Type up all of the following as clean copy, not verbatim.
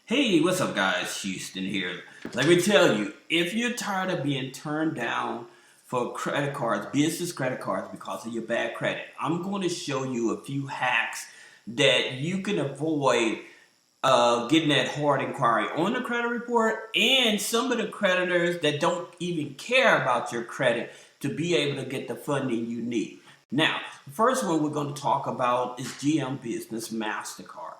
Hey, what's up, guys? Houston here. Let me tell you, if you're tired of being turned down for credit cards, business credit cards, because of your bad credit, I'm going to show you a few hacks that you can avoid getting that hard inquiry on the credit report and some of the creditors that don't even care about your credit to be able to get the funding you need. Now, the first one we're going to talk about is GM Business MasterCard.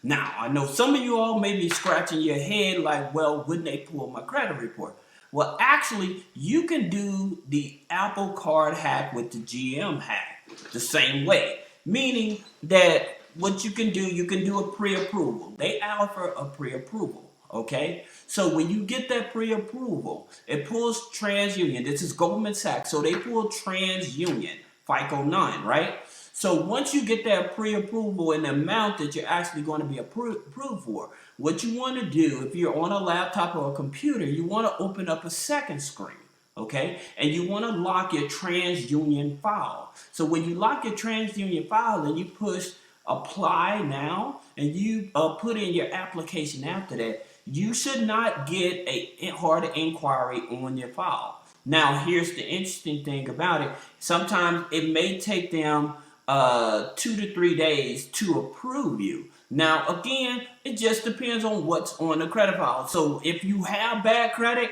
Now, I know some of you all may be scratching your head like, well, wouldn't they pull my credit report? Well, actually, you can do the Apple Card hack with the GM hack the same way. Meaning that what you can do a pre-approval. They offer a pre-approval. Okay, so when you get that pre-approval, it pulls TransUnion. This is Goldman Sachs, so they pull TransUnion, FICO 9, right? So once you get that pre-approval and the amount that you're actually going to be approved for, what you want to do, if you're on a laptop or a computer, you want to open up a second screen. Okay, and you want to lock your TransUnion file. So when you lock your TransUnion file and you push apply now and you put in your application after that, you should not get a hard inquiry on your file. Now, here's the interesting thing about it. Sometimes it may take them 2 to 3 days to approve you. Now, again, it just depends on what's on the credit file. So if you have bad credit,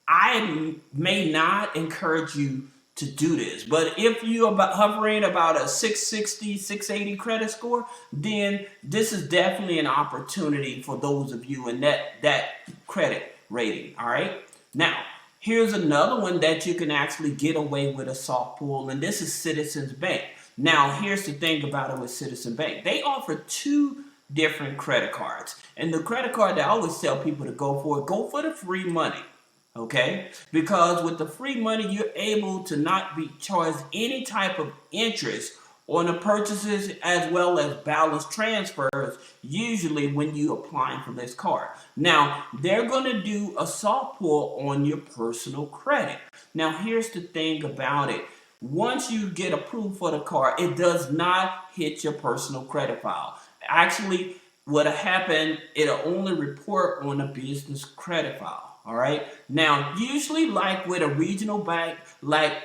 I may not encourage you to do this. But if you're hovering about a 660, 680 credit score, then this is definitely an opportunity for those of you in that credit rating. All right. Now, here's another one that you can actually get away with a soft pull, and this is Citizens Bank. Now, here's the thing about it with Citizens Bank. They offer two different credit cards. And the credit card that I always tell people to go for the free money. Okay? Because with the free money, you're able to not be charged any type of interest on the purchases as well as balance transfers, usually when you applying for this card. Now, they're going to do a soft pull on your personal credit. Now, here's the thing about it. Once you get approved for the card, it does not hit your personal credit file. Actually, what'll happen, it'll only report on a business credit file. All right. Now, usually, like with a regional bank, like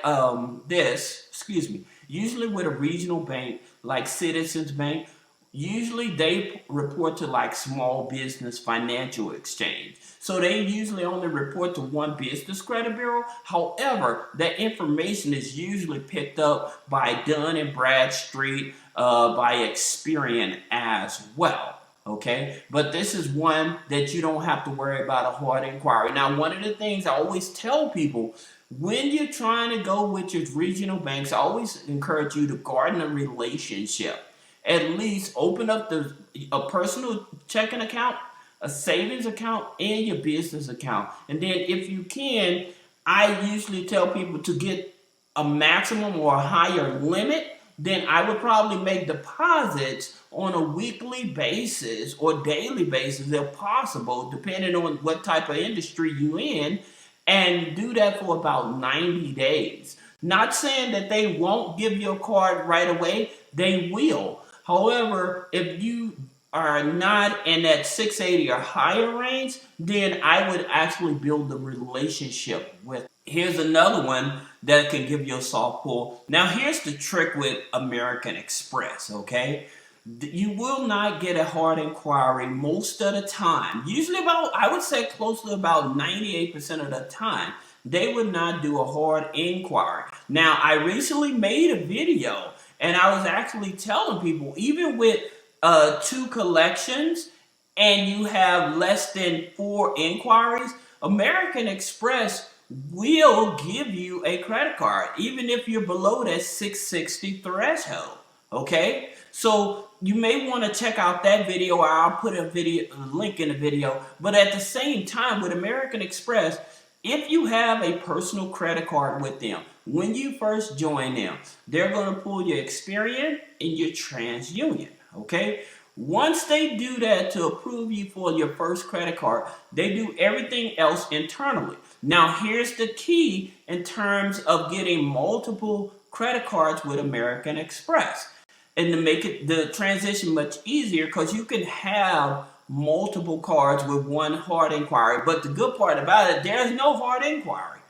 usually with a regional bank like Citizens Bank, usually they report to like Small Business Financial Exchange. So they usually only report to one business credit bureau. However, that information is usually picked up by Dun and Bradstreet, by Experian as well. Okay, but this is one that you don't have to worry about a hard inquiry. Now, one of the things I always tell people when you're trying to go with your regional banks, I always encourage you to garden a relationship. At least open up a personal checking account, a savings account, and your business account. And then, if you can, I usually tell people to get a maximum or a higher limit. Then I would probably make deposits on a weekly basis or daily basis if possible, depending on what type of industry you're in, and do that for about 90 days. Not saying that they won't give you a card right away, they will. However, if you are not in that 680 or higher range, then I would actually build a relationship with. Here's another one that can give you a soft pull. Now, here's the trick with American Express, okay? You will not get a hard inquiry most of the time. Usually about, I would say close to about 98% of the time, they would not do a hard inquiry. Now, I recently made a video and I was actually telling people, even with two collections and you have less than 4 inquiries, American Express will give you a credit card, even if you're below that 660 threshold. Okay, so you may want to check out that video, or I'll put a link in the video. But at the same time, with American Express, if you have a personal credit card with them, when you first join them, they're going to pull your Experian and your TransUnion. Okay. Once they do that to approve you for your first credit card, they do everything else internally. Now, here's the key in terms of getting multiple credit cards with American Express. And to make it the transition much easier, because you can have multiple cards with one hard inquiry. But the good part about it, there's no hard inquiry.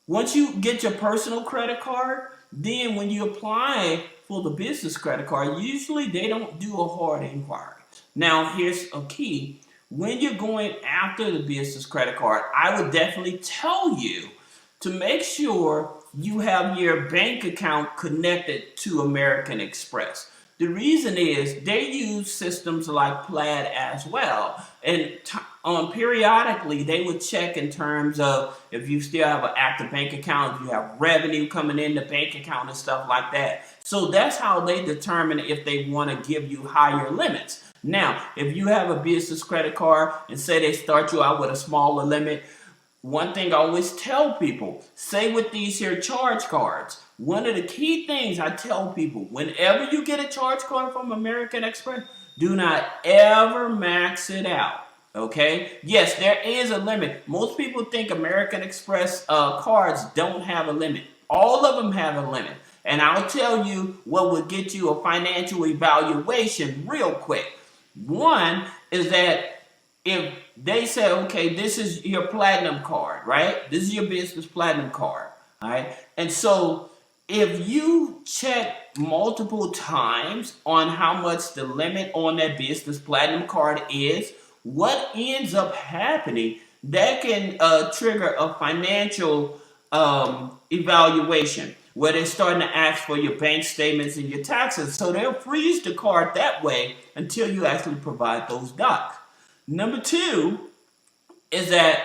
Once you get your personal credit card, then when you apply for the business credit card, usually they don't do a hard inquiry. Now, here's a key. When you're going after the business credit card, I would definitely tell you to make sure you have your bank account connected to American Express. The reason is they use systems like Plaid as well, and periodically they would check in terms of if you still have an active bank account, if you have revenue coming in the bank account and stuff like that. So that's how they determine if they want to give you higher limits. Now, if you have a business credit card and say they start you out with a smaller limit, one thing I always tell people, say with these here charge cards, one of the key things I tell people, whenever you get a charge card from American Express, do not ever max it out, okay? Yes, there is a limit. Most people think American Express cards don't have a limit. All of them have a limit. And I'll tell you what would get you a financial evaluation real quick. One is that if they say, okay, this is your platinum card, right? This is your business platinum card, all right? And so if you check multiple times on how much the limit on that business platinum card is, what ends up happening, that can trigger a financial evaluation where they're starting to ask for your bank statements and your taxes. So they'll freeze the card that way until you actually provide those docs. Number two is that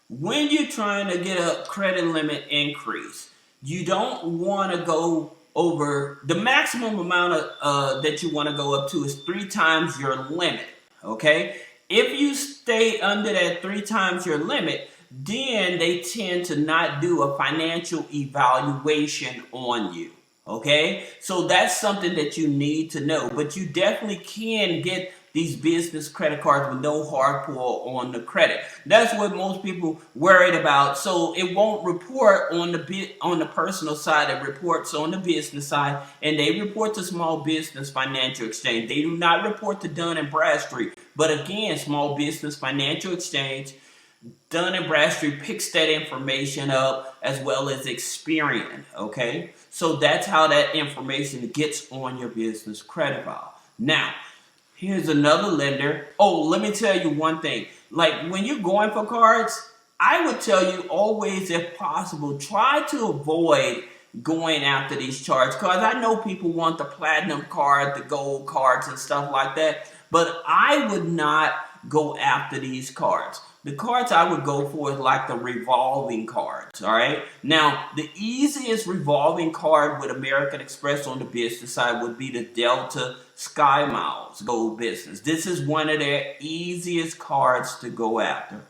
when you're trying to get a credit limit increase, you don't want to go over the maximum amount of that you want to go up to is 3 times your limit. Okay, if you stay under that 3 times your limit, then they tend to not do a financial evaluation on you. Okay, so that's something that you need to know. But you definitely can get these business credit cards with no hard pull on the credit. That's what most people worried about. So it won't report on the personal side. It reports on the business side, and they report to Small Business Financial Exchange. They do not report to Dun & Bradstreet. But again, Small Business Financial Exchange, Dun & Bradstreet picks that information up as well as Experian. Okay, so that's how that information gets on your business credit file. Now, here's another lender. Oh, let me tell you one thing. Like when you're going for cards, I would tell you always, if possible, try to avoid going after these charge cards. I know people want the platinum card, the gold cards and stuff like that, but I would not go after these cards. The cards I would go for is like the revolving cards, all right? Now, the easiest revolving card with American Express on the business side would be the Delta Sky Miles Gold Business. This is one of their easiest cards to go after,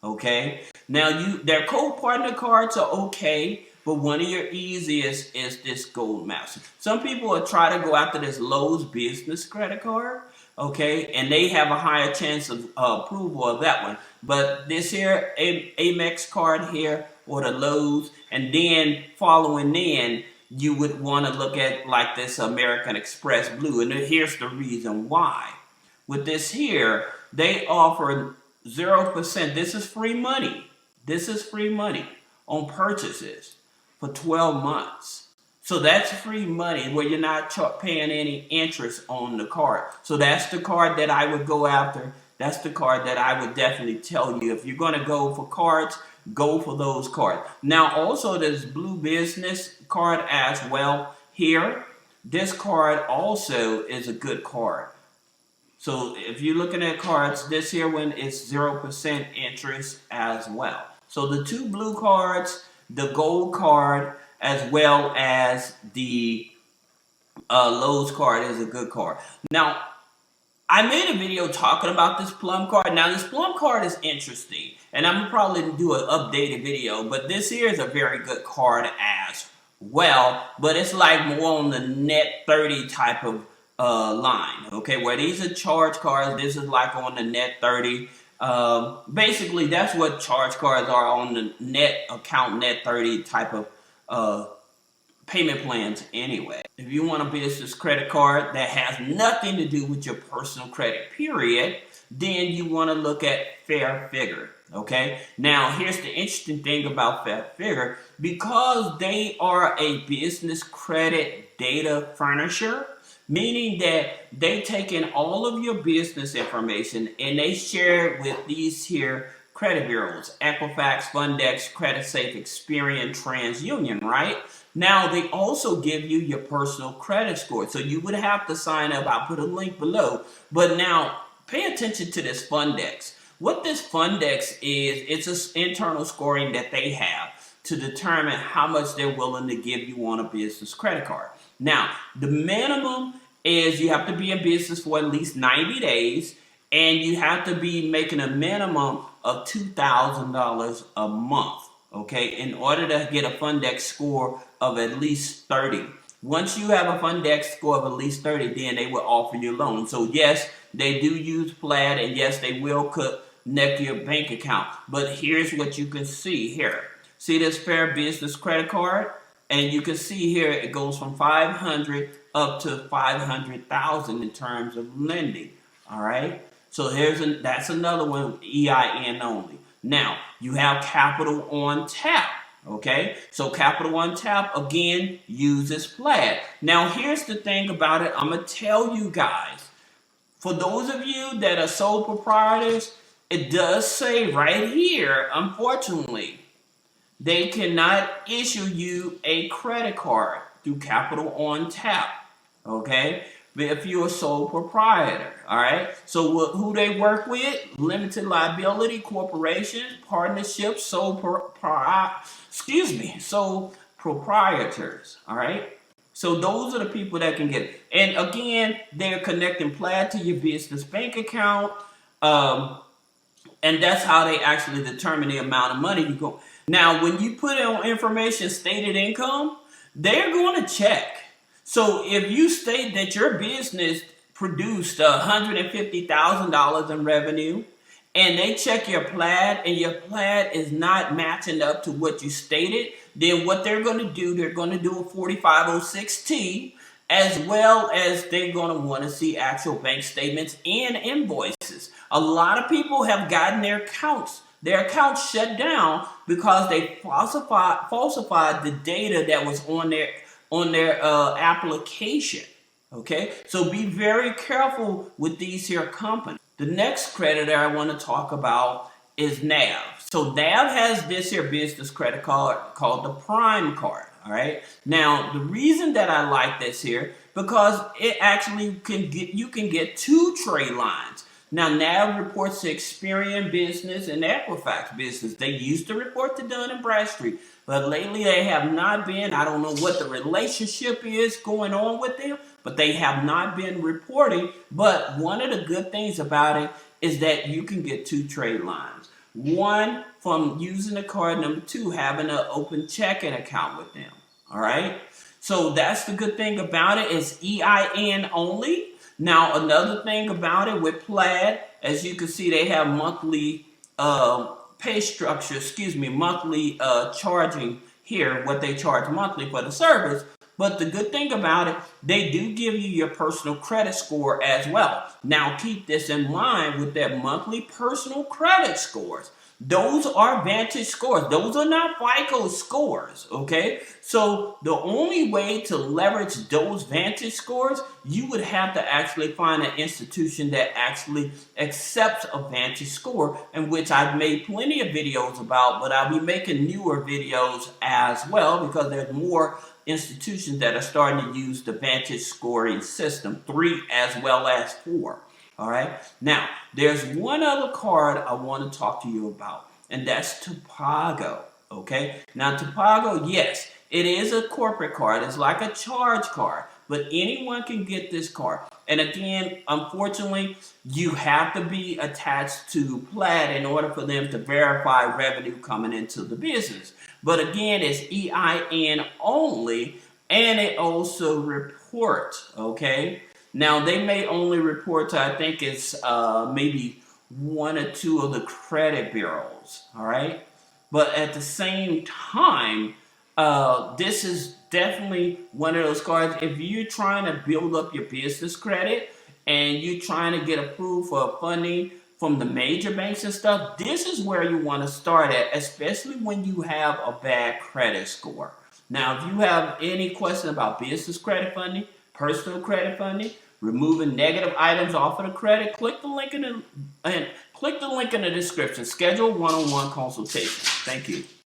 okay? Now, their co-partner cards are okay, but one of your easiest is this Gold Master. Some people will try to go after this Lowe's business credit card, okay, and they have a higher chance of approval of that one. But this here Amex card here, or the Lowe's, and then following in, you would want to look at like this American Express Blue. And here's the reason why. With this here, they offer 0%. This is free money. This is free money on purchases for 12 months. So that's free money where you're not paying any interest on the card. So that's the card that I would go after. That's the card that I would definitely tell you. If you're going to go for cards, go for those cards. Now, also, there's Blue Business card as well here. This card also is a good card. So if you're looking at cards, this here one is 0% interest as well. So the two blue cards, the gold card, as well as the Lowe's card is a good card. Now, I made a video talking about this Plum card. Now, this Plum card is interesting, and I'm gonna probably do an updated video, but this here is a very good card as well, but it's like more on the net 30 type of line, okay, where these are charge cards. This is like on the net 30. Basically, that's what charge cards are, on the net account, net 30 type of payment plans anyway. If you want a business credit card that has nothing to do with your personal credit, period, then you want to look at Fair Figure. Okay, now here's the interesting thing about Fair Figure. Because they are a business credit data furnisher, meaning that they take in all of your business information and they share it with these here credit bureaus: Equifax, Fundex, CreditSafe, Experian, TransUnion, right? Now, they also give you your personal credit score. So you would have to sign up. I'll put a link below. But now, pay attention to this Fundex. What this Fundex is, it's an internal scoring that they have to determine how much they're willing to give you on a business credit card. Now, the minimum is you have to be in business for at least 90 days, and you have to be making a minimum of $2,000 a month, okay, in order to get a Fundex score of at least 30. Once you have a Fundex score of at least 30, then they will offer you a loan. So yes, they do use Plaid, and yes, they will connect your bank account. But here's what you can see here. See this Fair Business Credit Card? And you can see here it goes from 500 up to 500,000 in terms of lending. All right. So that's another one, EIN only. Now you have Capital on Tap. Okay. So Capital on Tap again uses Plaid. Now here's the thing about it. I'm gonna tell you guys. For those of you that are sole proprietors, it does say right here, unfortunately, they cannot issue you a credit card through Capital on Tap, okay? But if you're a sole proprietor, all right? So who they work with? Limited liability corporations, partnerships, sole proprietors, all right? So those are the people that can get it. And again, they're connecting Plaid to your business bank account, and that's how they actually determine the amount of money you go. Now, when you put on information stated income, they're going to check. So if you state that your business produced $150,000 in revenue, and they check your Plaid, and your Plaid is not matching up to what you stated, then what they're going to do, they're going to do a 4506T, as well as they're going to want to see actual bank statements and invoices. A lot of people have gotten their accounts shut down because they falsified the data that was on their application. Okay, so be very careful with these here companies. The next creditor I want to talk about is NAV. So NAV has this here business credit card called the Prime Card. All right. Now the reason that I like this here, because it actually you can get 2 trade lines. Now, NAV reports to Experian Business and Equifax Business. They used to report to Dun & Bradstreet, but lately they have not been. I don't know what the relationship is going on with them, but they have not been reporting. But one of the good things about it is that you can get 2 trade lines. One, from using the card. Number 2, having an open checking account with them. All right? So that's the good thing about it. It's EIN only. Now, another thing about it with Plaid, as you can see, they have monthly pay structure, monthly charging here, what they charge monthly for the service. But the good thing about it, they do give you your personal credit score as well. Now, keep this in mind with their monthly personal credit scores. Those are Vantage scores. Those are not FICO scores, okay? So the only way to leverage those Vantage scores, you would have to actually find an institution that actually accepts a Vantage score, in which I've made plenty of videos about, but I'll be making newer videos as well because there's more institutions that are starting to use the Vantage scoring system, 3 as well as 4. All right. Now, there's one other card I want to talk to you about, and that's Tupago. Okay. Now, Tupago, yes, it is a corporate card. It's like a charge card, but anyone can get this card. And again, unfortunately, you have to be attached to Plaid in order for them to verify revenue coming into the business. But again, it's EIN only, and it also reports. Okay. Now, they may only report to, I think it's maybe 1 or 2 of the credit bureaus, all right? But at the same time, this is definitely one of those cards. If you're trying to build up your business credit and you're trying to get approved for funding from the major banks and stuff, this is where you want to start at, especially when you have a bad credit score. Now, if you have any question about business credit funding, personal credit funding, removing negative items off of the credit, click the link in the description. Schedule one-on-one consultation. Thank you.